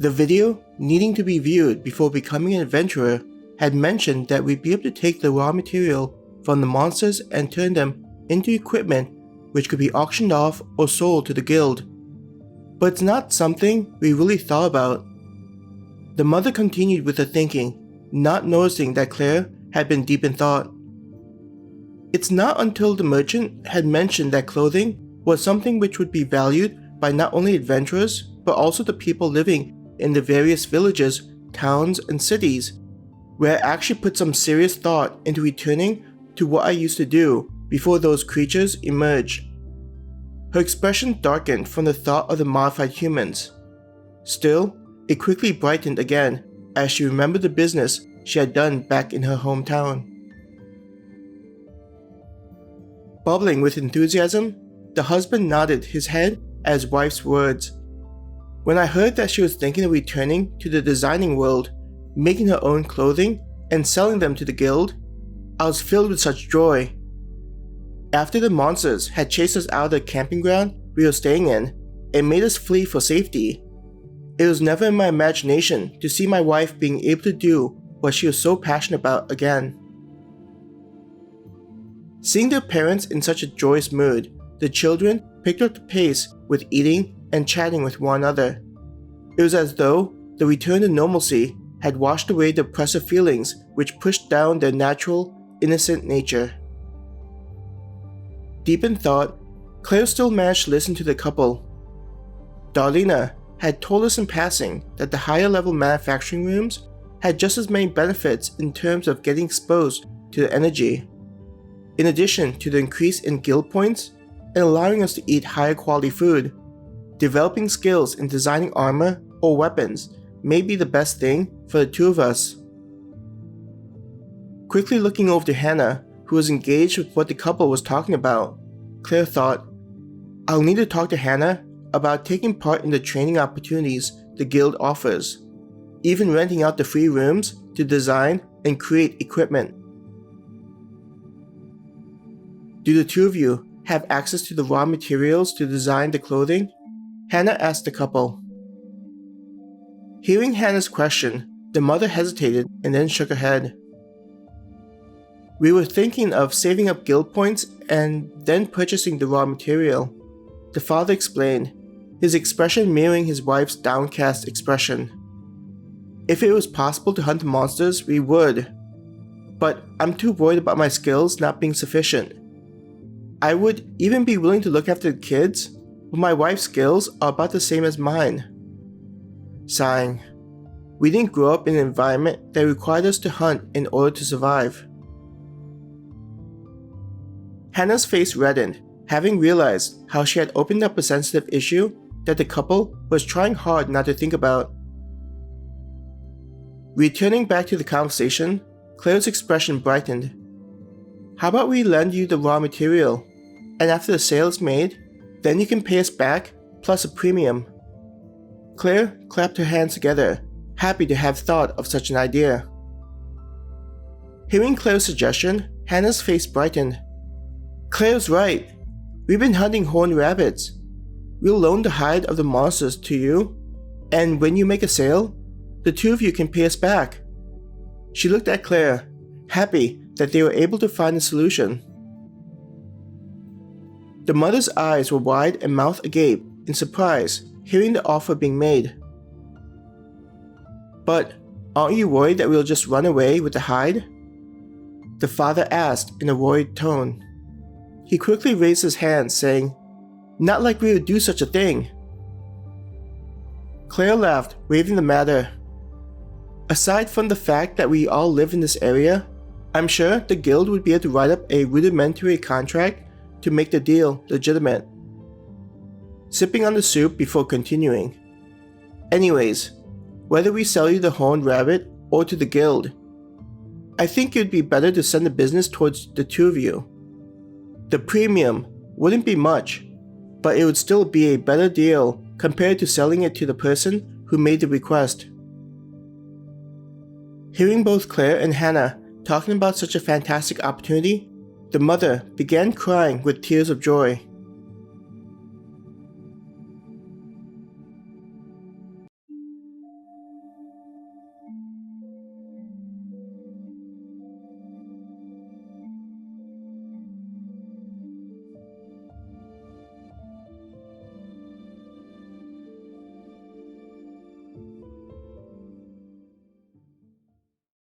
The video, needing to be viewed before becoming an adventurer, had mentioned that we'd be able to take the raw material from the monsters and turn them into equipment which could be auctioned off or sold to the guild. But it's not something we really thought about. The mother continued with her thinking, not noticing that Claire had been deep in thought. It's not until the merchant had mentioned that clothing was something which would be valued by not only adventurers, but also the people living in the various villages, towns, and cities, where I actually put some serious thought into returning to what I used to do before those creatures emerged. Her expression darkened from the thought of the modified humans. Still, it quickly brightened again as she remembered the business she had done back in her hometown. Bubbling with enthusiasm, the husband nodded his head at his wife's words. When I heard that she was thinking of returning to the designing world, making her own clothing, and selling them to the guild, I was filled with such joy. After the monsters had chased us out of the camping ground we were staying in and made us flee for safety, it was never in my imagination to see my wife being able to do what she was so passionate about again. Seeing their parents in such a joyous mood, the children picked up the pace with eating and chatting with one another. It was as though the return to normalcy had washed away the oppressive feelings which pushed down their natural, innocent nature. Deep in thought, Claire still managed to listen to the couple. Darlena had told us in passing that the higher level manufacturing rooms had just as many benefits in terms of getting exposed to the energy. In addition to the increase in guild points and allowing us to eat higher quality food, developing skills in designing armor or weapons may be the best thing for the two of us. Quickly looking over to Hannah, who was engaged with what the couple was talking about, Claire thought, I'll need to talk to Hannah about taking part in the training opportunities the guild offers, even renting out the free rooms to design and create equipment. Do the two of you have access to the raw materials to design the clothing? Hannah asked the couple. Hearing Hannah's question, the mother hesitated and then shook her head. We were thinking of saving up guild points and then purchasing the raw material, the father explained, his expression mirroring his wife's downcast expression. If it was possible to hunt monsters, we would, but I'm too worried about my skills not being sufficient. I would even be willing to look after the kids, but my wife's skills are about the same as mine. Sighing, we didn't grow up in an environment that required us to hunt in order to survive. Hannah's face reddened, having realized how she had opened up a sensitive issue that the couple was trying hard not to think about. Returning back to the conversation, Claire's expression brightened. How about we lend you the raw material, and after the sale is made, then you can pay us back plus a premium. Claire clapped her hands together, happy to have thought of such an idea. Hearing Claire's suggestion, Hannah's face brightened. Claire's right. We've been hunting horned rabbits. We'll loan the hide of the monsters to you, and when you make a sale, the two of you can pay us back. She looked at Claire, happy that they were able to find a solution. The mother's eyes were wide and mouth agape in surprise, hearing the offer being made. But aren't you worried that we'll just run away with the hide? The father asked in a worried tone. He quickly raised his hand, saying, Not like we would do such a thing. Claire laughed, waving the matter. Aside from the fact that we all live in this area, I'm sure the guild would be able to write up a rudimentary contract to make the deal legitimate. Sipping on the soup before continuing. Anyways, whether we sell you the horned rabbit or to the guild, I think it would be better to send the business towards the two of you. The premium wouldn't be much, but it would still be a better deal compared to selling it to the person who made the request. Hearing both Claire and Hannah talking about such a fantastic opportunity, the mother began crying with tears of joy.